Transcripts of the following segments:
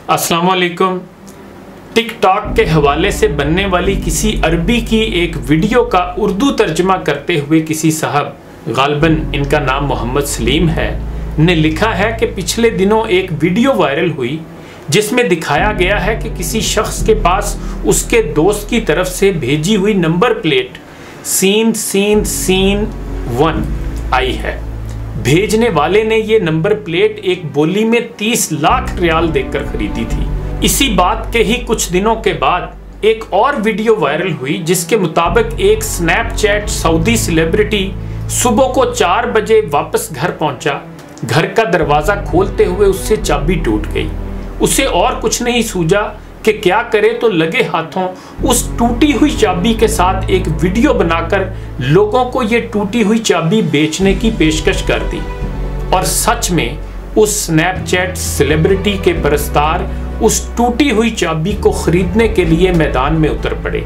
अस्सलाम वालेकुम। टिकटॉक के हवाले से बनने वाली किसी अरबी की एक वीडियो का उर्दू तर्जमा करते हुए किसी साहब, गालिबन इनका नाम मोहम्मद सलीम है, ने लिखा है कि पिछले दिनों एक वीडियो वायरल हुई जिसमें दिखाया गया है कि किसी शख्स के पास उसके दोस्त की तरफ से भेजी हुई नंबर प्लेट सीन 1 आई है। भेजने वाले ने ये नंबर प्लेट एक बोली में 30 लाख रियाल देकर खरीदी थी। इसी बात के ही कुछ दिनों के बाद एक और वीडियो वायरल हुई जिसके मुताबिक एक स्नैपचैट सऊदी सेलिब्रिटी सुबह को 4 बजे वापस घर पहुंचा। घर का दरवाजा खोलते हुए उससे चाबी टूट गई। उसे और कुछ नहीं सूझा कि क्या करे, तो लगे हाथों उस टूटी हुई चाबी के साथ एक वीडियो बनाकर लोगों को ये टूटी हुई चाबी बेचने की पेशकश कर दी। और सच में उस स्नैपचैट सेलिब्रिटी के परस्तार उस टूटी हुई चाबी को खरीदने के लिए मैदान में उतर पड़े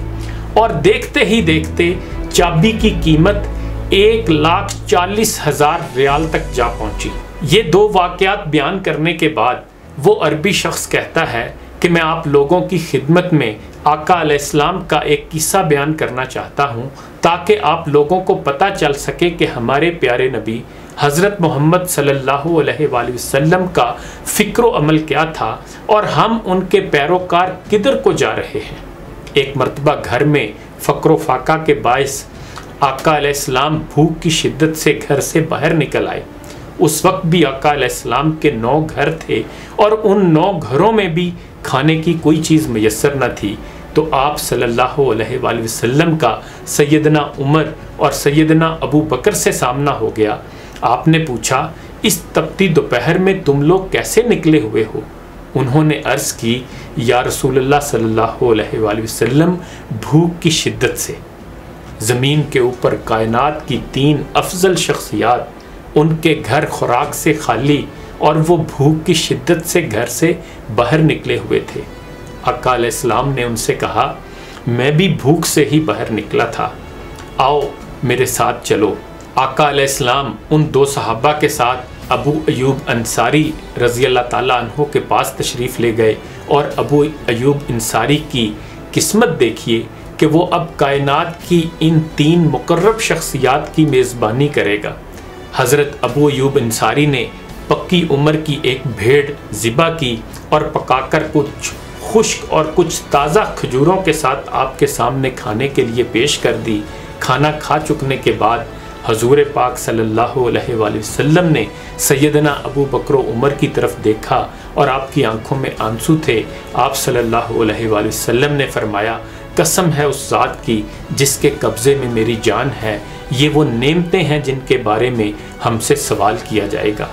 और देखते ही देखते चाबी की कीमत 1,40,000 रियाल तक जा पहुंची। ये दो वाकयात बयान करने के बाद वो अरबी शख्स कहता है कि मैं आप लोगों की खिदमत में आका अलैहिस्सलाम का एक किस्सा बयान करना चाहता हूँ ताकि आप लोगों को पता चल सके कि हमारे प्यारे नबी हज़रत मोहम्मद सल्लल्लाहु अलैहि वसल्लम का फ़िक्र अमल क्या था और हम उनके पैरोकार किधर को जा रहे हैं। एक मरतबा घर में फ़क्र फाका के बायस आका अलैहिस्सलाम भूख की शिद्दत से घर से बाहर निकल आए। उस वक्त भी आका अलैहिस्सलाम के 9 घर थे और उन 9 घरों में भी खाने की कोई चीज़ मैसर न थी। तो आप सल्लल्लाहु अलैहि वसल्लम का सैयदना उमर और सैयदना अबू बकर से सामना हो गया। आपने पूछा, इस तपती दोपहर में तुम लोग कैसे निकले हुए हो? उन्होंने अर्ज़ की, या रसूलल्लाह सल्लल्लाहु अलैहि वसल्लम, भूख की शिद्दत से। ज़मीन के ऊपर कायनात की 3 अफजल शख्सियात, उनके घर खुराक से खाली और वो भूख की शिद्दत से घर से बाहर निकले हुए थे। आका अलैहिस्सलाम ने उनसे कहा, मैं भी भूख से ही बाहर निकला था, आओ मेरे साथ चलो। आका अलैहिस्सलाम उन 2 सहाबा के साथ अबू अयूब अंसारी रज़ी अल्लाह ताला अन्हो के पास तशरीफ़ ले गए और अबू अयूब अंसारी की किस्मत देखिए कि वो अब कायनात की इन 3 मुकर्रब शख्सियात की मेज़बानी करेगा। हज़रत अबू अयूब अंसारी ने पक्की उम्र की एक भेड़ ज़िबा की और पकाकर कुछ खुश्क और कुछ ताज़ा खजूरों के साथ आपके सामने खाने के लिए पेश कर दी। खाना खा चुकने के बाद हजूर पाक सल्लल्लाहु अलैहि वसल्लम ने सैयदना अबू बकर उमर की तरफ देखा और आपकी आंखों में आंसू थे। आप सल्लल्लाहु अलैहि वसल्लम ने फरमाया, कसम है उस ज़ात की जिसके कब्ज़े में मेरी जान है, ये वो नेमतें हैं जिनके बारे में हमसे सवाल किया जाएगा।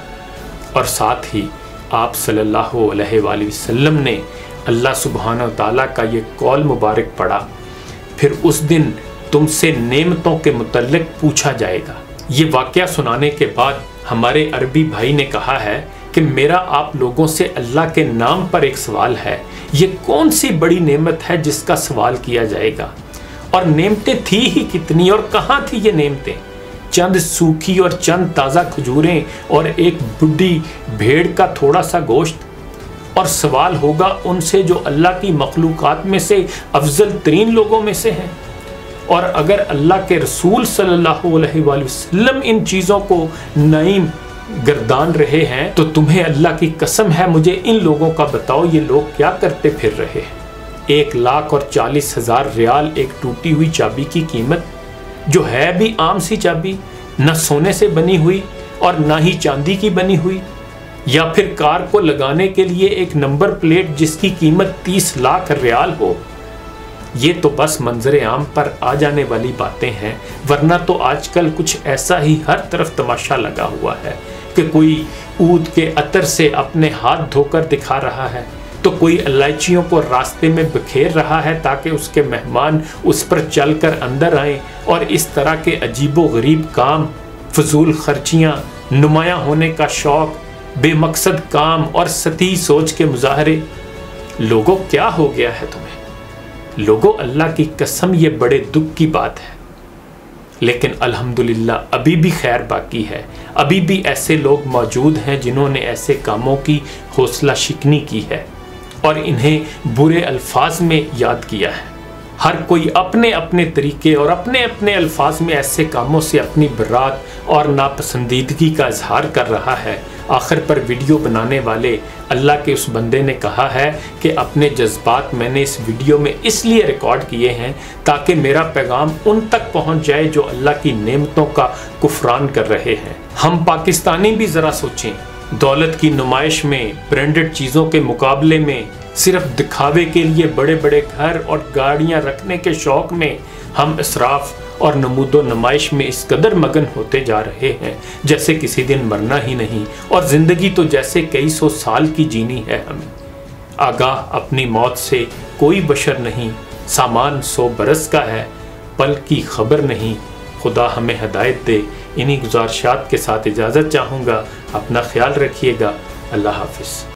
और साथ ही आप सल्लल्लाहु अलैहि वसल्लम ने अल्लाह सुब्हानहू ताला का ये कौल मुबारक पढ़ा, फिर उस दिन तुमसे नेमतों के मुतल्लिक पूछा जाएगा। ये वाक़या सुनाने के बाद हमारे अरबी भाई ने कहा है कि मेरा आप लोगों से अल्लाह के नाम पर एक सवाल है, ये कौन सी बड़ी नेमत है जिसका सवाल किया जाएगा? और नेमतें थी ही कितनी और कहाँ थी ये नेमतें? चंद सूखी और चंद ताज़ा खजूरें और एक बुढ़ी भेड़ का थोड़ा सा गोश्त। और सवाल होगा उनसे जो अल्लाह की मखलूक़ात में से अफजल तरीन लोगों में से हैं। और अगर अल्लाह के रसूल सल्लल्लाहु अलैहि वसल्लम इन चीज़ों को नईम गर्दान रहे हैं, तो तुम्हें अल्लाह की कसम है, मुझे इन लोगों का बताओ ये लोग क्या करते फिर रहे हैं। 1,40,000 रियाल एक टूटी हुई चाबी की कीमत, जो है भी आम सी चाबी, न सोने से बनी हुई और ना ही चांदी की बनी हुई, या फिर कार को लगाने के लिए एक नंबर प्लेट जिसकी कीमत 30 लाख रियाल हो। ये तो बस मंजर आम पर आ जाने वाली बातें हैं, वरना तो आजकल कुछ ऐसा ही हर तरफ तमाशा लगा हुआ है कि कोई ऊद के अतर से अपने हाथ धोकर दिखा रहा है, तो कोई इलायचियों को रास्ते में बिखेर रहा है ताकि उसके मेहमान उस पर चलकर अंदर आएं। और इस तरह के अजीबो गरीब काम, फजूल खर्चियाँ, नुमायाँ होने का शौक़, बेमकसद काम और सती सोच के मुजाहरे। लोगों, क्या हो गया है तुम्हें? लोगों, अल्लाह की कसम ये बड़े दुख की बात है, लेकिन अल्हम्दुलिल्लाह अभी भी खैर बाकी है। अभी भी ऐसे लोग मौजूद हैं जिन्होंने ऐसे कामों की हौसला शिकनी की है। और इन्हें बुरे अल्फाज में याद किया है। हर कोई अपने अपने तरीके और अपने अपने अल्फाज में ऐसे कामों से अपनी बरात और नापसंदीदगी का इजहार कर रहा है। आखिर पर वीडियो बनाने वाले अल्लाह के उस बंदे ने कहा है कि अपने जज्बात मैंने इस वीडियो में इसलिए रिकॉर्ड किए हैं ताकि मेरा पैगाम उन तक पहुंच जाए जो अल्लाह की नेमतों का कुफरान कर रहे हैं। हम पाकिस्तानी भी ज़रा सोचें, दौलत की नुमाइश में, ब्रांडेड चीज़ों के मुकाबले में, सिर्फ दिखावे के लिए बड़े बड़े घर और गाड़ियां रखने के शौक में हम इसराफ और नमूदो नुमाइश में इस कदर मगन होते जा रहे हैं जैसे किसी दिन मरना ही नहीं, और ज़िंदगी तो जैसे कई सौ साल की जीनी है हमें। आगाह अपनी मौत से कोई बशर नहीं, सामान 100 बरस का है, पल की खबर नहीं। खुदा हमें हिदायत दे। इन्हीं गुजारिशात के साथ इजाज़त चाहूँगा। अपना ख्याल रखिएगा। अल्लाह हाफिज़।